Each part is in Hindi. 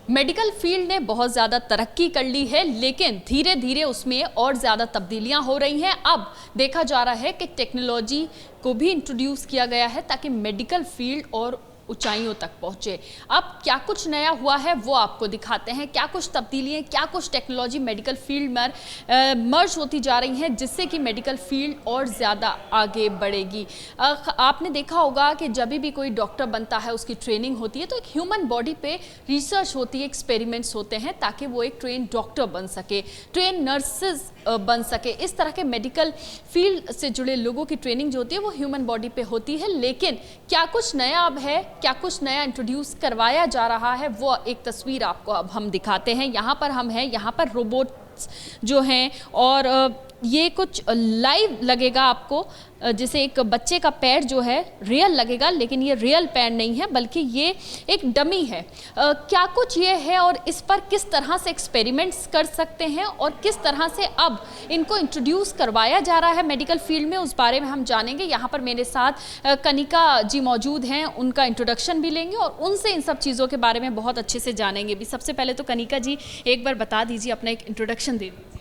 मेडिकल फील्ड ने बहुत ज़्यादा तरक्की कर ली है, लेकिन धीरे धीरे उसमें और ज़्यादा तब्दीलियां हो रही हैं। अब देखा जा रहा है कि टेक्नोलॉजी को भी इंट्रोड्यूस किया गया है ताकि मेडिकल फील्ड और ऊंचाइयों तक पहुंचे। अब क्या कुछ नया हुआ है वो आपको दिखाते हैं, क्या कुछ तब्दीलियां, क्या कुछ टेक्नोलॉजी मेडिकल फील्ड में मर्ज होती जा रही हैं, जिससे कि मेडिकल फील्ड और ज़्यादा आगे बढ़ेगी। आपने देखा होगा कि जब भी कोई डॉक्टर बनता है उसकी ट्रेनिंग होती है तो एक ह्यूमन बॉडी पे रिसर्च होती है, एक्सपेरिमेंट्स होते हैं ताकि वो एक ट्रेन डॉक्टर बन सके, ट्रेन नर्सेज बन सके। इस तरह के मेडिकल फील्ड से जुड़े लोगों की ट्रेनिंग जो होती है वो ह्यूमन बॉडी पे होती है। लेकिन क्या कुछ नया अब है, क्या कुछ नया इंट्रोड्यूस करवाया जा रहा है, वो एक तस्वीर आपको अब हम दिखाते हैं। यहाँ पर हम हैं, यहाँ पर रोबोट्स जो हैं और ये कुछ लाइव लगेगा आपको, जैसे एक बच्चे का पैर जो है रियल लगेगा, लेकिन ये रियल पैर नहीं है बल्कि ये एक डमी है। क्या कुछ ये है और इस पर किस तरह से एक्सपेरिमेंट्स कर सकते हैं और किस तरह से अब इनको इंट्रोड्यूस करवाया जा रहा है मेडिकल फील्ड में, उस बारे में हम जानेंगे। यहाँ पर मेरे साथ कनिका जी मौजूद हैं, उनका इंट्रोडक्शन भी लेंगे और उनसे इन सब चीज़ों के बारे में बहुत अच्छे से जानेंगे भी। सबसे पहले तो कनिका जी एक बार बता दीजिए, अपना एक इंट्रोडक्शन दे दीजिए।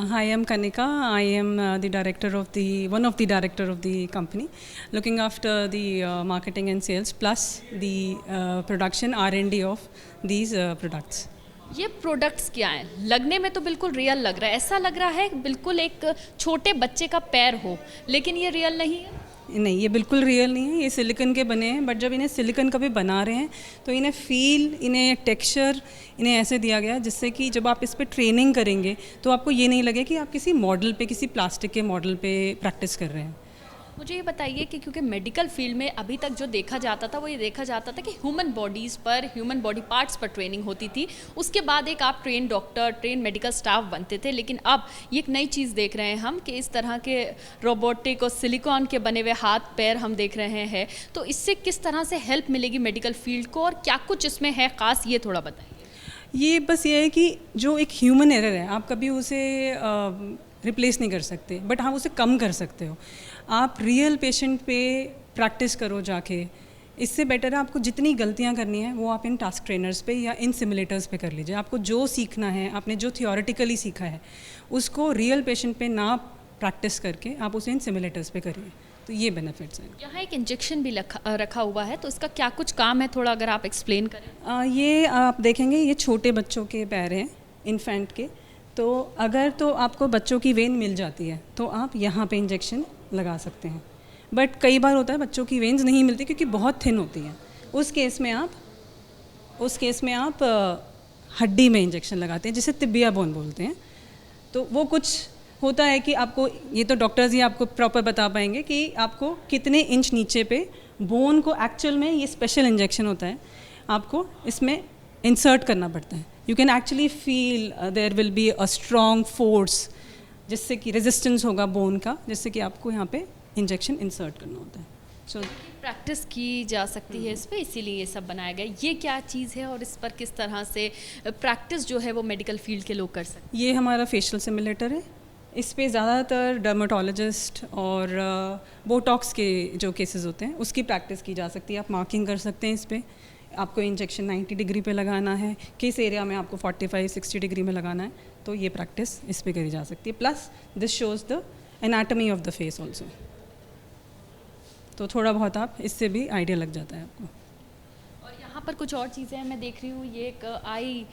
Hi, I'm Kanika. I am one of the director of the company, looking after the marketing and sales plus the production R&D of these products. ये प्रोडक्ट्स क्या हैं? लगने में तो बिल्कुल रियल लग रहा है, ऐसा लग रहा है बिल्कुल एक छोटे बच्चे का पैर हो, लेकिन ये रियल नहीं है। नहीं, ये बिल्कुल रियल नहीं है, ये सिलिकॉन के बने हैं। बट जब इन्हें सिलिकॉन का भी बना रहे हैं तो इन्हें फील, इन्हें टेक्सचर इन्हें ऐसे दिया गया जिससे कि जब आप इस पे ट्रेनिंग करेंगे तो आपको ये नहीं लगे कि आप किसी मॉडल पे, किसी प्लास्टिक के मॉडल पे प्रैक्टिस कर रहे हैं। मुझे ये बताइए कि क्योंकि मेडिकल फील्ड में अभी तक जो देखा जाता था वो ये देखा जाता था कि ह्यूमन बॉडीज़ पर, ह्यूमन बॉडी पार्ट्स पर ट्रेनिंग होती थी, उसके बाद एक आप train doctor, train medical staff बनते थे। लेकिन अब ये एक नई चीज़ देख रहे हैं हम कि इस तरह के रोबोटिक और सिलिकॉन के बने हुए हाथ पैर हम देख रहे हैं। तो इससे किस तरह से हेल्प मिलेगी मेडिकल फील्ड को और क्या कुछ इसमें है ख़ास, ये थोड़ा बताइए। ये बस ये है कि जो एक ह्यूमन एरर है आप कभी उसे रिप्लेस नहीं कर सकते, बट हाँ उसे कम कर सकते हो। आप रियल पेशेंट पे प्रैक्टिस करो जाके, इससे बेटर है आपको जितनी गलतियां करनी है वो आप इन टास्क ट्रेनर्स पे या इन सिमुलेटर्स पे कर लीजिए। आपको जो सीखना है, आपने जो थियोरेटिकली सीखा है उसको रियल पेशेंट पे ना प्रैक्टिस करके आप उसे इन सिमुलेटर्स पे करिए, तो ये बेनिफिट्स हैं। यहाँ एक इंजेक्शन भी रखा हुआ है, तो इसका क्या कुछ काम है, थोड़ा अगर आप एक्सप्लेन करें। ये आप देखेंगे, ये छोटे बच्चों के पैर हैं, इन्फेंट के। तो अगर तो आपको बच्चों की वेन मिल जाती है तो आप यहाँ पे इंजेक्शन लगा सकते हैं। बट कई बार होता है बच्चों की वेन्स नहीं मिलती क्योंकि बहुत थिन होती हैं, उस केस में आप हड्डी में इंजेक्शन लगाते हैं, जिसे तिबिया बोन बोलते हैं। तो वो कुछ होता है कि आपको, ये तो डॉक्टर्स ही आपको प्रॉपर बता पाएंगे कि आपको कितने इंच नीचे पे बोन को एक्चुअल में ये स्पेशल इंजेक्शन होता है, आपको इसमें इंसर्ट करना पड़ता है। You can actually feel there will be a strong force, जिससे कि रेजिस्टेंस होगा बोन का, जिससे कि आपको यहाँ पे इंजेक्शन इंसर्ट करना होता है। सो प्रैक्टिस की जा सकती है इस पर, इसीलिए ये सब बनाया गया। ये क्या चीज़ है और इस पर किस तरह से प्रैक्टिस जो है वो मेडिकल फील्ड के लोग कर सकते हैं? ये हमारा फेशियल सिमुलेटर है। इस पे ज़्यादातर डर्माटोलॉजिस्ट और बोटॉक्स के जो केसेस होते हैं उसकी प्रैक्टिस की जा सकती है। आप मार्किंग कर सकते हैं इस पर, आपको इंजेक्शन 90 डिग्री पे लगाना है, किस एरिया में आपको 45-60 डिग्री में लगाना है, तो ये प्रैक्टिस इस पे करी जा सकती है। Plus this shows the anatomy of the face also, तो थोड़ा बहुत आप इससे भी आइडिया लग जाता है आपको। और यहाँ पर कुछ और चीज़ें हैं, मैं देख रही हूँ ये एक आई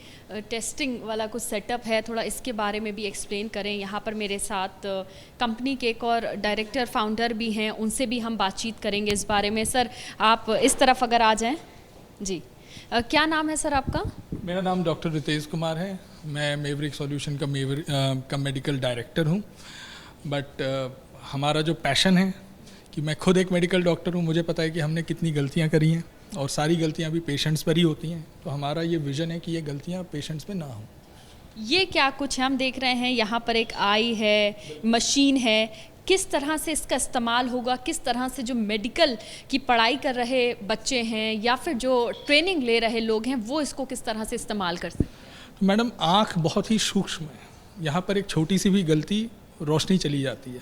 टेस्टिंग वाला कुछ सेटअप है, थोड़ा इसके बारे में भी एक्सप्लेन करें। यहाँ पर मेरे साथ कंपनी के एक और डायरेक्टर फाउंडर भी हैं, उनसे भी हम बातचीत करेंगे इस बारे में। सर आप इस तरफ अगर आ जाएं जी। क्या नाम है सर आपका? मेरा नाम डॉक्टर रितेश कुमार है, मैं मेवरिक सॉल्यूशन का मेडिकल डायरेक्टर हूँ। बट हमारा जो पैशन है कि मैं खुद एक मेडिकल डॉक्टर हूँ, मुझे पता है कि हमने कितनी गलतियाँ करी हैं और सारी गलतियाँ भी पेशेंट्स पर ही होती हैं। तो हमारा ये विज़न है कि ये गलतियाँ पेशेंट्स पे ना हों। ये क्या कुछ हम देख रहे हैं, यहाँ पर एक आई है, मशीन है, किस तरह से इसका इस्तेमाल होगा, किस तरह से जो मेडिकल की पढ़ाई कर रहे बच्चे हैं या फिर जो ट्रेनिंग ले रहे लोग हैं वो इसको किस तरह से इस्तेमाल कर सकते हैं? तो मैडम आँख बहुत ही सूक्ष्म है, यहाँ पर एक छोटी सी भी गलती रोशनी चली जाती है।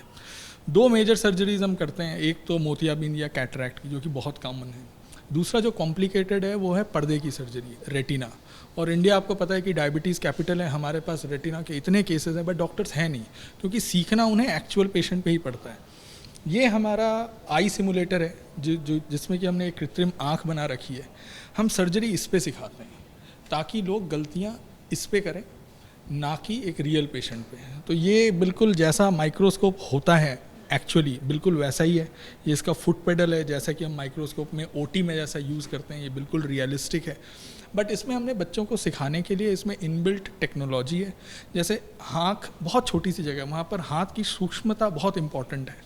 2 मेजर सर्जरीज हम करते हैं, एक तो मोतियाबिंद या कैटरैक्ट की जो कि बहुत कॉमन है, दूसरा जो कॉम्प्लिकेटेड है वो है पर्दे की सर्जरी, रेटिना। और इंडिया आपको पता है कि डायबिटीज़ कैपिटल है, हमारे पास रेटिना के इतने केसेस हैं बट डॉक्टर्स हैं नहीं, क्योंकि सीखना उन्हें एक्चुअल पेशेंट पे ही पड़ता है। ये हमारा आई सिमुलेटर है जिसमें कि हमने एक कृत्रिम आँख बना रखी है। हम सर्जरी इस पे सिखाते हैं ताकि लोग गलतियाँ इस पे करें, ना कि एक रियल पेशेंट पे। तो ये बिल्कुल जैसा माइक्रोस्कोप होता है एक्चुअली बिल्कुल वैसा ही है। ये इसका फुट पेडल है, जैसा कि हम माइक्रोस्कोप में ओटी में जैसा यूज़ करते हैं, ये बिल्कुल रियलिस्टिक है। बट इसमें हमने बच्चों को सिखाने के लिए इसमें इनबिल्ट टेक्नोलॉजी है। जैसे आँख बहुत छोटी सी जगह है, वहाँ पर हाथ की सूक्ष्मता बहुत इंपॉर्टेंट है,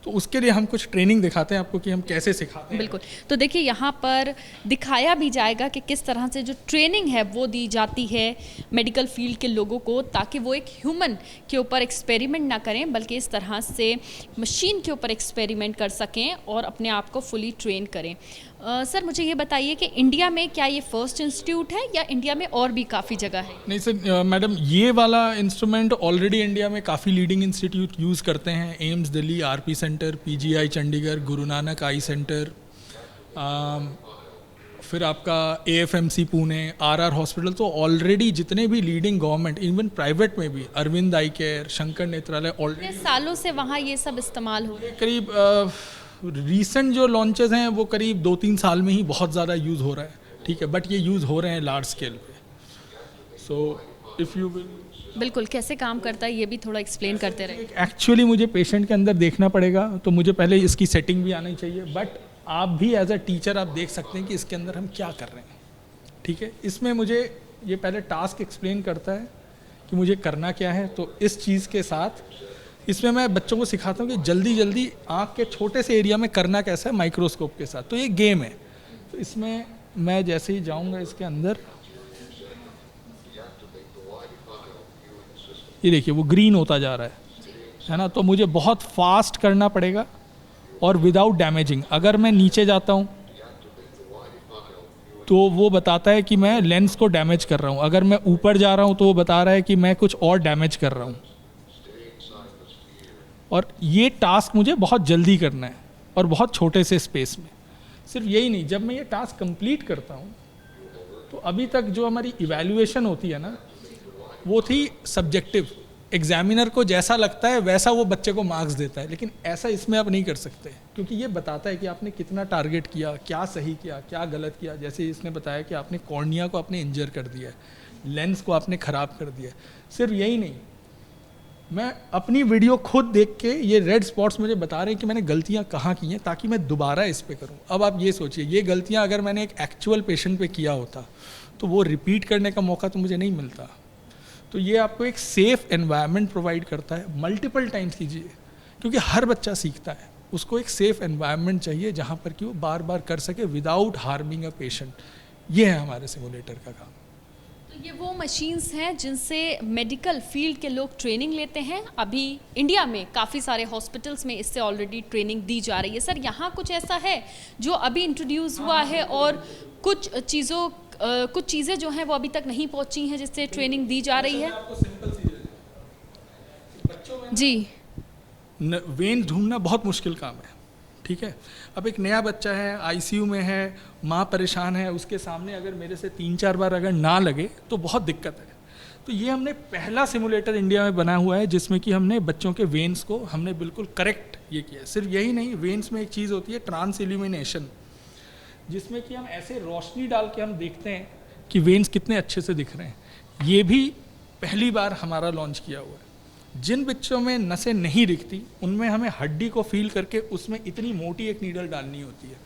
तो उसके लिए हम कुछ ट्रेनिंग दिखाते हैं आपको कि हम कैसे सिखाते हैं। बिल्कुल, तो देखिए यहाँ पर दिखाया भी जाएगा कि किस तरह से जो ट्रेनिंग है वो दी जाती है मेडिकल फील्ड के लोगों को, ताकि वो एक ह्यूमन के ऊपर एक्सपेरिमेंट ना करें बल्कि इस तरह से मशीन के ऊपर एक्सपेरिमेंट कर सकें और अपने आप को फुली ट्रेन करें। सर मुझे ये बताइए कि इंडिया में क्या ये फर्स्ट इंस्टीट्यूट है या इंडिया में और भी काफ़ी जगह है? नहीं सर, मैडम ये वाला इंस्ट्रूमेंट ऑलरेडी इंडिया में काफ़ी लीडिंग इंस्टीट्यूट यूज़ करते हैं। AIIMS Delhi, RP centre, PGI Chandigarh, Guru Nanak आई सेंटर, फिर आपका एएफएमसी पुणे, आरआर हॉस्पिटल। तो ऑलरेडी जितने भी लीडिंग गवर्नमेंट, इवन प्राइवेट में भी अरविंद आई केयर, शंकर नेत्रालय, ऑलरेडी सालों से वहाँ ये सब इस्तेमाल हो रहा है। करीब रीसेंट जो लॉन्चेस हैं वो करीब 2-3 साल में ही बहुत ज़्यादा यूज़ हो रहा है, ठीक है, बट ये यूज़ हो रहे हैं लार्ज स्केल पे। सो इफ़ यू विल, बिल्कुल, कैसे काम करता है ये भी थोड़ा एक्सप्लेन करते रहे। एक्चुअली मुझे पेशेंट के अंदर देखना पड़ेगा, तो मुझे पहले इसकी सेटिंग भी आनी चाहिए, बट आप भी एज अ टीचर आप देख सकते हैं कि इसके अंदर हम क्या कर रहे हैं, ठीक है। इसमें मुझे ये पहले टास्क एक्सप्लेन करता है कि मुझे करना क्या है। तो इस चीज़ के साथ इसमें मैं बच्चों को सिखाता हूँ कि जल्दी जल्दी आँख के छोटे से एरिया में करना कैसा है माइक्रोस्कोप के साथ। तो ये गेम है। तो इसमें मैं जैसे ही जाऊँगा इसके अंदर, ये देखिए वो ग्रीन होता जा रहा है ना। तो मुझे बहुत फास्ट करना पड़ेगा और विदाउट डैमेजिंग। अगर मैं नीचे जाता हूँ तो वो बताता है कि मैं लेंस को डैमेज कर रहा हूँ। अगर मैं ऊपर जा रहा हूँ तो वो बता रहा है कि मैं कुछ और डैमेज कर रहा हूँ। और ये टास्क मुझे बहुत जल्दी करना है और बहुत छोटे से स्पेस में। सिर्फ यही नहीं, जब मैं ये टास्क कंप्लीट करता हूँ तो अभी तक जो हमारी इवैल्यूएशन होती है ना, वो थी सब्जेक्टिव। एग्जामिनर को जैसा लगता है वैसा वो बच्चे को मार्क्स देता है, लेकिन ऐसा इसमें आप नहीं कर सकते, क्योंकि ये बताता है कि आपने कितना टारगेट किया, क्या सही किया, क्या गलत किया। जैसे इसने बताया कि आपने कॉर्निया को आपने इंजर कर दिया है, लेंस को आपने ख़राब कर दिया। सिर्फ यही नहीं, मैं अपनी वीडियो खुद देख के ये रेड स्पॉट्स मुझे बता रहे हैं कि मैंने गलतियाँ कहाँ की हैं, ताकि मैं दोबारा इस पे करूँ। अब आप ये सोचिए, ये गलतियाँ अगर मैंने एक एक्चुअल पेशेंट पे किया होता तो वो रिपीट करने का मौका तो मुझे नहीं मिलता। तो ये आपको एक सेफ़ एनवायरनमेंट प्रोवाइड करता है। मल्टीपल टाइम्स कीजिए, क्योंकि हर बच्चा सीखता है, उसको एक सेफ़ एनवायरनमेंट चाहिए जहाँ पर कि वो बार बार कर सके विदाउट हार्मिंग अ पेशेंट। ये है हमारे सिमुलेटर का काम। तो ये वो मशीन्स हैं जिनसे मेडिकल फील्ड के लोग ट्रेनिंग लेते हैं। अभी इंडिया में काफ़ी सारे हॉस्पिटल्स में इससे ऑलरेडी ट्रेनिंग दी जा रही है। सर यहाँ कुछ ऐसा है जो अभी इंट्रोड्यूस हुआ है और कुछ चीज़ें जो हैं वो अभी तक नहीं पहुँची हैं जिससे ट्रेनिंग दी जा रही है? जी, वेन ढूंढना बहुत मुश्किल काम है, ठीक है। अब एक नया बच्चा है, आईसीयू में है, माँ परेशान है, उसके सामने अगर मेरे से 3-4 बार अगर ना लगे तो बहुत दिक्कत है। तो ये हमने पहला सिमुलेटर इंडिया में बना हुआ है जिसमें कि हमने बच्चों के वेन्स को हमने बिल्कुल करेक्ट ये किया। सिर्फ यही नहीं, वेन्स में एक चीज़ होती है ट्रांस इल्यूमिनेशन, जिसमें कि हम ऐसे रोशनी डाल के हम देखते हैं कि वेन्स कितने अच्छे से दिख रहे हैं। ये भी पहली बार हमारा लॉन्च किया हुआ है। जिन बच्चों में नसें नहीं दिखती उनमें हमें हड्डी को फील करके उसमें इतनी मोटी एक नीडल डालनी होती है।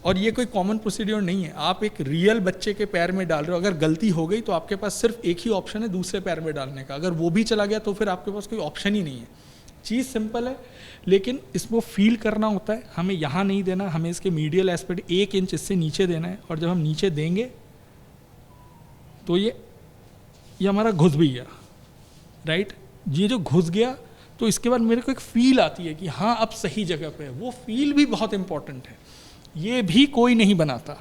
और ये कोई कॉमन प्रोसीड्योर नहीं है, आप एक रियल बच्चे के पैर में डाल रहे हो। अगर गलती हो गई तो आपके पास सिर्फ एक ही ऑप्शन है दूसरे पैर में डालने का। अगर वो भी चला गया तो फिर आपके पास कोई ऑप्शन ही नहीं है। चीज़ सिंपल है, लेकिन इसको फील करना होता है। हमें यहाँ नहीं देना, हमें इसके मीडियल एस्पेक्ट 1 इंच इससे नीचे देना है। और जब हम नीचे देंगे तो ये हमारा घुस भी गया, राइट। ये जो घुस गया तो इसके बाद मेरे को एक फील आती है कि हाँ अब सही जगह पे है। वो फील भी बहुत इंपॉर्टेंट है, ये भी कोई नहीं बनाता।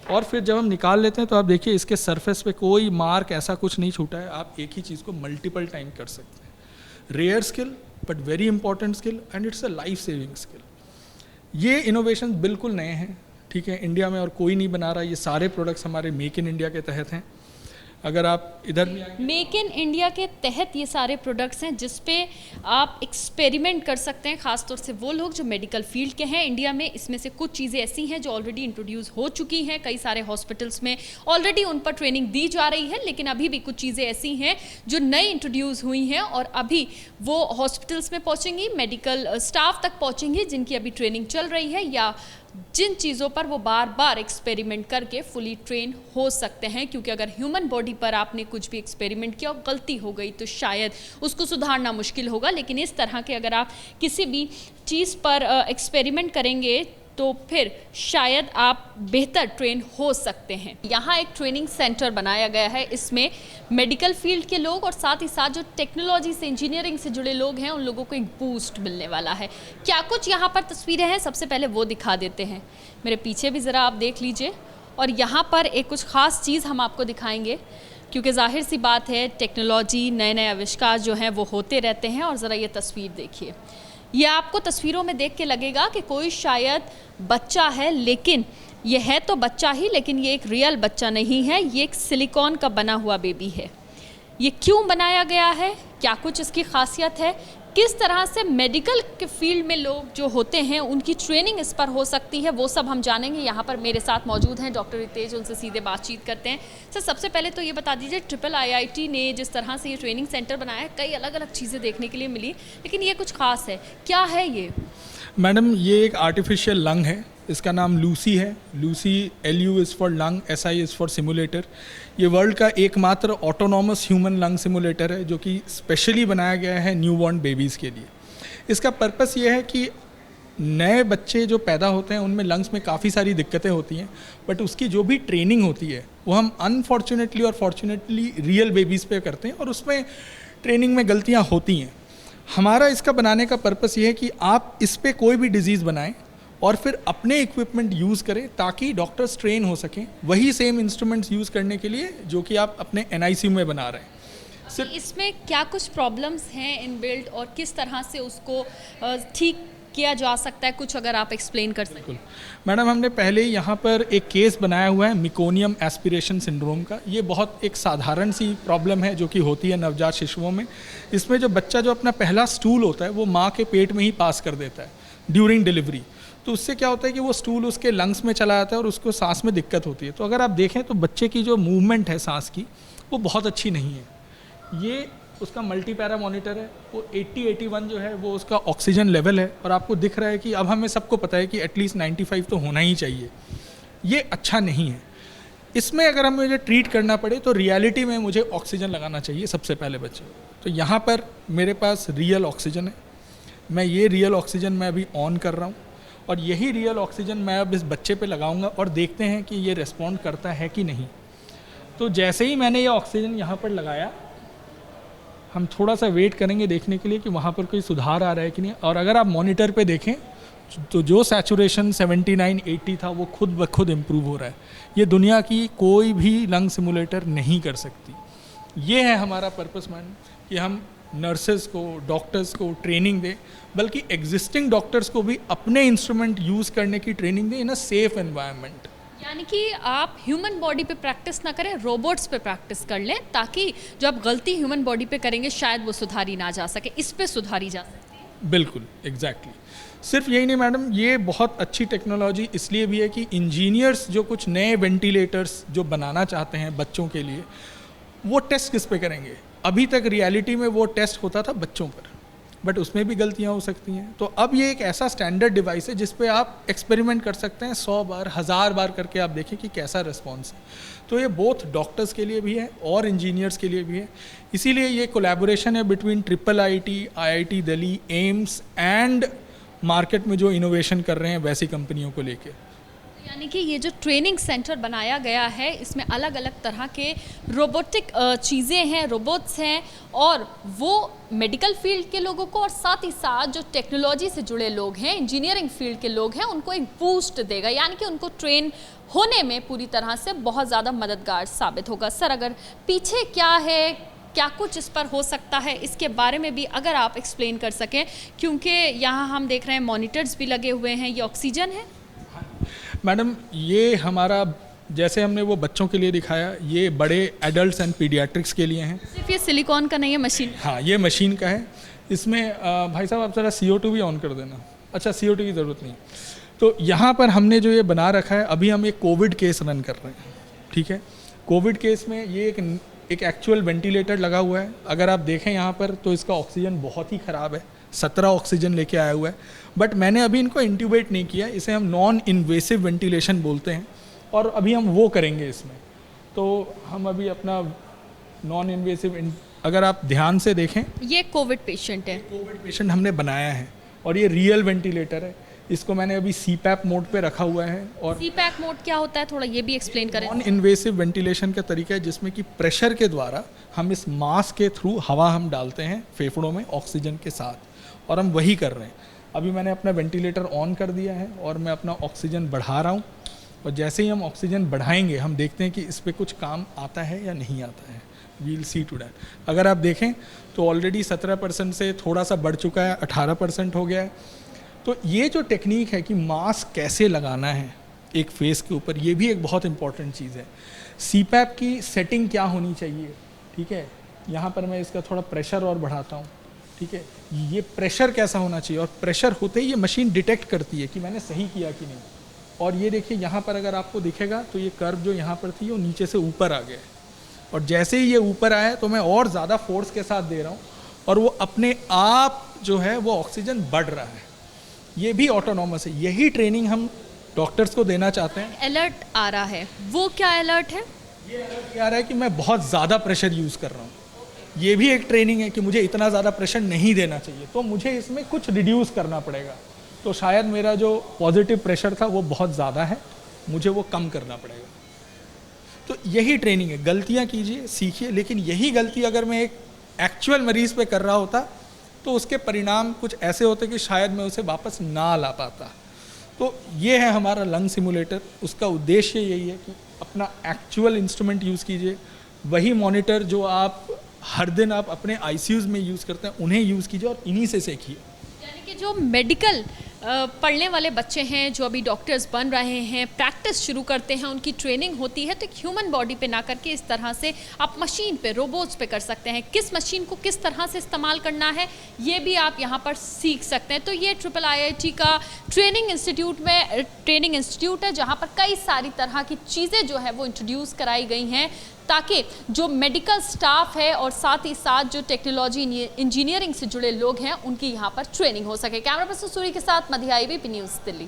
और फिर जब हम निकाल लेते हैं तो आप देखिए इसके सरफेस पे कोई मार्क ऐसा कुछ नहीं छूटा है। आप एक ही चीज़ को मल्टीपल टाइम कर सकते हैं। Rare skill but very important skill, and it's a life saving skill. ये इनोवेशन बिल्कुल नए हैं, ठीक है, इंडिया में और कोई नहीं बना रहा। ये सारे प्रोडक्ट्स हमारे मेक इन इंडिया के तहत हैं। अगर आप इधर मेक इन इंडिया के तहत ये सारे प्रोडक्ट्स हैं जिस पे आप एक्सपेरिमेंट कर सकते हैं, खासतौर से वो लोग जो मेडिकल फील्ड के हैं। इंडिया में इसमें से कुछ चीज़ें ऐसी हैं जो ऑलरेडी इंट्रोड्यूस हो चुकी हैं, कई सारे हॉस्पिटल्स में ऑलरेडी उन पर ट्रेनिंग दी जा रही है, लेकिन अभी भी कुछ चीज़ें ऐसी हैं जो नई इंट्रोड्यूस हुई हैं और अभी वो हॉस्पिटल्स में पहुँचेंगी, मेडिकल स्टाफ तक पहुँचेंगी जिनकी अभी ट्रेनिंग चल रही है, या जिन चीज़ों पर वो बार बार एक्सपेरिमेंट करके फुली ट्रेन हो सकते हैं। क्योंकि अगर ह्यूमन बॉडी पर आपने कुछ भी एक्सपेरिमेंट किया और गलती हो गई तो शायद उसको सुधारना मुश्किल होगा, लेकिन इस तरह के अगर आप किसी भी चीज़ पर एक्सपेरिमेंट करेंगे तो फिर शायद आप बेहतर ट्रेन हो सकते हैं। यहाँ एक ट्रेनिंग सेंटर बनाया गया है, इसमें मेडिकल फील्ड के लोग और साथ ही साथ जो टेक्नोलॉजी से, इंजीनियरिंग से जुड़े लोग हैं, उन लोगों को एक बूस्ट मिलने वाला है। क्या कुछ यहाँ पर तस्वीरें हैं, सबसे पहले वो दिखा देते हैं। मेरे पीछे भी ज़रा आप देख लीजिए, और यहाँ पर एक कुछ ख़ास चीज़ हम आपको दिखाएंगे, क्योंकि जाहिर सी बात है टेक्नोलॉजी, नए नए आविष्कार जो हैं वो होते रहते हैं। और ज़रा ये तस्वीर देखिए, ये आपको तस्वीरों में देख के लगेगा कि कोई शायद बच्चा है, लेकिन ये है तो बच्चा ही, लेकिन ये एक रियल बच्चा नहीं है, ये एक सिलिकॉन का बना हुआ बेबी है। ये क्यों बनाया गया है, क्या कुछ इसकी खासियत है, किस तरह से मेडिकल के फील्ड में लोग जो होते हैं उनकी ट्रेनिंग इस पर हो सकती है, वो सब हम जानेंगे। यहाँ पर मेरे साथ मौजूद हैं डॉक्टर रितेश, उनसे सीधे बातचीत करते हैं। सर, सबसे पहले तो ये बता दीजिए, ट्रिपल IIT ने जिस तरह से ये ट्रेनिंग सेंटर बनाया है, कई अलग अलग चीज़ें देखने के लिए मिली, लेकिन ये कुछ खास है, क्या है ये? मैडम, ये एक आर्टिफिशियल लंग है, इसका नाम लूसी है। Lucy, LU is for lung, SI is for simulator. ये वर्ल्ड का एकमात्र ऑटोनॉमस ह्यूमन लंग सिमुलेटर है जो कि स्पेशली बनाया गया है न्यूबॉर्न बेबीज़ के लिए। इसका पर्पस ये है कि नए बच्चे जो पैदा होते हैं उनमें लंग्स में काफ़ी सारी दिक्कतें होती हैं, बट उसकी जो भी ट्रेनिंग होती है वो हम अनफॉर्चुनेटली और फॉर्चुनेटली रियल बेबीज़ पे करते हैं, और उसमें ट्रेनिंग में गलतियाँ होती हैं। हमारा इसका बनाने का पर्पस ये है कि आप इस पे कोई भी डिजीज़ बनाएं और फिर अपने इक्विपमेंट यूज़ करें ताकि डॉक्टर्स ट्रेन हो सकें वही सेम इंस्ट्रूमेंट्स यूज़ करने के लिए जो कि आप अपने NICU में बना रहे हैं। सिर्फ इसमें क्या कुछ प्रॉब्लम्स हैं इनबिल्ट और किस तरह से उसको ठीक किया जा सकता है, कुछ अगर आप एक्सप्लेन कर सकें। बिल्कुल मैडम, हमने पहले यहाँ पर एक केस बनाया हुआ है मिकोनियम एस्पिरेशन सिंड्रोम का। ये बहुत एक साधारण सी प्रॉब्लम है जो कि होती है नवजात शिशुओं में। इसमें जो बच्चा जो अपना पहला स्टूल होता है वो माँ के पेट में ही पास कर देता है ड्यूरिंग डिलीवरी, तो उससे क्या होता है कि वो स्टूल उसके लंग्स में चला जाता है और उसको सांस में दिक्कत होती है। तो अगर आप देखें तो बच्चे की जो मूवमेंट है सांस की वो बहुत अच्छी नहीं है। ये उसका मल्टी पैरा मॉनिटर है, वो 80-81 जो है वो उसका ऑक्सीजन लेवल है, और आपको दिख रहा है कि अब हमें सबको पता है कि एटलीस्ट 95 तो होना ही चाहिए। ये अच्छा नहीं है। इसमें अगर हमें मुझे ट्रीट करना पड़े तो रियलिटी में मुझे ऑक्सीजन लगाना चाहिए सबसे पहले बच्चे। तो यहाँ पर मेरे पास रियल ऑक्सीजन है, मैं ये रियल ऑक्सीजन मैं अभी ऑन कर रहा हूँ, और यही रियल ऑक्सीजन मैं अब इस बच्चे पे लगाऊंगा और देखते हैं कि ये रिस्पॉन्ड करता है कि नहीं। तो जैसे ही मैंने ये ऑक्सीजन यहाँ पर लगाया, हम थोड़ा सा वेट करेंगे देखने के लिए कि वहाँ पर कोई सुधार आ रहा है कि नहीं। और अगर आप मॉनिटर पे देखें तो जो सैचुरेशन 79-80 था वो खुद ब खुद इम्प्रूव हो रहा है। ये दुनिया की कोई भी लंग सिमुलेटर नहीं कर सकती। ये है हमारा पर्पस मैडम, कि हम नर्सेज को, डॉक्टर्स को ट्रेनिंग दें, बल्कि एग्जिस्टिंग डॉक्टर्स को भी अपने इंस्ट्रूमेंट यूज़ करने की ट्रेनिंग दें इन अ सेफ एनवायरनमेंट। यानी कि आप ह्यूमन बॉडी पे प्रैक्टिस ना करें, रोबोट्स पे प्रैक्टिस कर लें, ताकि जो आप गलती ह्यूमन बॉडी पे करेंगे शायद वो सुधारी ना जा सके, इस पे सुधारी जा सके। बिल्कुल, एग्जैक्टली। सिर्फ यही नहीं मैडम, ये बहुत अच्छी टेक्नोलॉजी इसलिए भी है कि इंजीनियर्स जो कुछ नए वेंटिलेटर्स जो बनाना चाहते हैं बच्चों के लिए, वो टेस्ट किस पे करेंगे। अभी तक रियलिटी में वो टेस्ट होता था बच्चों पर, बट उसमें भी गलतियां हो सकती हैं। तो अब ये एक ऐसा स्टैंडर्ड डिवाइस है जिस पे आप एक्सपेरिमेंट कर सकते हैं, 100 बार 1000 बार करके आप देखें कि कैसा रिस्पॉन्स है। तो ये बोथ डॉक्टर्स के लिए भी है और इंजीनियर्स के लिए भी है। इसीलिए ये कोलैबोरेशन है between triple IIT, IIT Delhi, AIIMS and market में जो इनोवेशन कर रहे हैं वैसी कंपनियों को लेके। यानी कि ये जो ट्रेनिंग सेंटर बनाया गया है, इसमें अलग अलग तरह के रोबोटिक चीज़ें हैं, रोबोट्स हैं, और वो मेडिकल फील्ड के लोगों को और साथ ही साथ जो टेक्नोलॉजी से जुड़े लोग हैं, इंजीनियरिंग फील्ड के लोग हैं, उनको एक बूस्ट देगा, यानी कि उनको ट्रेन होने में पूरी तरह से बहुत ज़्यादा मददगार साबित होगा। सर, अगर पीछे क्या है, क्या कुछ इस पर हो सकता है, इसके बारे में भी अगर आप एक्सप्लेन कर सकें, क्योंकि यहाँ हम देख रहे हैं मॉनिटर्स भी लगे हुए हैं। ये ऑक्सीजन है? मैडम ये हमारा, जैसे हमने वो बच्चों के लिए दिखाया, ये बड़े एडल्ट्स एंड पीडियाट्रिक्स के लिए हैं। सिर्फ ये सिलिकॉन का नहीं है, मशीन। हाँ, ये मशीन का है। इसमें भाई साहब आप ज़रा CO2 भी ऑन कर देना। अच्छा, CO2 की ज़रूरत नहीं। तो यहाँ पर हमने जो ये बना रखा है, अभी हम एक कोविड केस रन कर रहे हैं, ठीक है। कोविड केस में ये एक एक्चुअल वेंटिलेटर लगा हुआ है। अगर आप देखें यहाँ पर तो इसका ऑक्सीजन बहुत ही ख़राब है, 17 ऑक्सीजन लेके आया हुआ है। बट मैंने अभी इनको इंट्यूबेट नहीं किया, इसे हम नॉन इन्वेसिव वेंटिलेशन बोलते हैं, और अभी हम वो करेंगे इसमें। तो हम अभी अपना नॉन इन्वेसिव, अगर आप ध्यान से देखें, ये कोविड पेशेंट है। कोविड पेशेंट हमने बनाया है और ये रियल वेंटिलेटर है। इसको मैंने अभी CPAP मोड पे रखा हुआ है। और CPAP मोड क्या होता है, थोड़ा ये भी एक्सप्लेन करें। नॉन इन्वेसिव वेंटिलेशन का तरीका है जिसमें कि प्रेशर के द्वारा हम इस मास्क के थ्रू हवा हम डालते हैं फेफड़ों में ऑक्सीजन के साथ, और हम वही कर रहे हैं। अभी मैंने अपना वेंटिलेटर ऑन कर दिया है और मैं अपना ऑक्सीजन बढ़ा रहा हूँ, और जैसे ही हम ऑक्सीजन बढ़ाएंगे हम देखते हैं कि इस पर कुछ काम आता है या नहीं आता है। We'll see to that. अगर आप देखें तो ऑलरेडी 17% से थोड़ा सा बढ़ चुका है, 18% हो गया है। तो ये जो टेक्निक है कि मास्क कैसे लगाना है एक फेस के ऊपर, ये भी एक बहुत इंपॉर्टेंट चीज़ है। CPAP की सेटिंग क्या होनी चाहिए, ठीक है। यहाँ पर मैं इसका थोड़ा प्रेशर और बढ़ाता हूँ, ठीक है। ये प्रेशर कैसा होना चाहिए, और प्रेशर होते ही ये मशीन डिटेक्ट करती है कि मैंने सही किया कि नहीं। और ये देखिए यहाँ पर अगर आपको दिखेगा तो ये कर्व जो यहाँ पर थी वो नीचे से ऊपर आ गया है, और जैसे ही ये ऊपर आया तो मैं और ज़्यादा फोर्स के साथ दे रहा हूँ, और वो अपने आप जो है वो ऑक्सीजन बढ़ रहा है। ये भी ऑटोनॉमस है। यही ट्रेनिंग हम डॉक्टर्स को देना चाहते हैं। अलर्ट आ रहा है, वो क्या अलर्ट है? ये अलर्ट आ रहा है कि मैं बहुत ज़्यादा प्रेशर यूज़ कर रहा हूँ। ये भी एक ट्रेनिंग है कि मुझे इतना ज़्यादा प्रेशर नहीं देना चाहिए, तो मुझे इसमें कुछ रिड्यूस करना पड़ेगा। तो शायद मेरा जो पॉजिटिव प्रेशर था वो बहुत ज़्यादा है, मुझे वो कम करना पड़ेगा। तो यही ट्रेनिंग है। गलतियाँ कीजिए, सीखिए, लेकिन यही गलती अगर मैं एक एक्चुअल मरीज़ पे कर रहा होता तो उसके परिणाम कुछ ऐसे होते कि शायद मैं उसे वापस ना ला पाता। तो ये है हमारा लंग सिमुलेटर। उसका उद्देश्य यही है कि अपना एक्चुअल इंस्ट्रूमेंट यूज़ कीजिए, वही मॉनिटर जो आप हर दिन आप अपने ICUs में यूज़ करते हैं उन्हें यूज़ कीजिए और इन्हीं से सीखिए। यानी कि जो मेडिकल पढ़ने वाले बच्चे हैं, जो अभी डॉक्टर्स बन रहे हैं, प्रैक्टिस शुरू करते हैं, उनकी ट्रेनिंग होती है, तो एक ह्यूमन बॉडी पे ना करके इस तरह से आप मशीन पे, रोबोट्स पे कर सकते हैं। किस मशीन को किस तरह से इस्तेमाल करना है ये भी आप यहाँ पर सीख सकते हैं। तो ये IIIT का ट्रेनिंग इंस्टीट्यूट है जहाँ पर कई सारी तरह की चीज़ें जो है वो इंट्रोड्यूस कराई गई हैं, ताकि जो मेडिकल स्टाफ है और साथ ही साथ जो टेक्नोलॉजी इंजीनियरिंग से जुड़े लोग हैं उनकी यहाँ पर ट्रेनिंग हो सके। कैमरा पर्सन सूरी के साथ मध्य IBP न्यूज़ दिल्ली।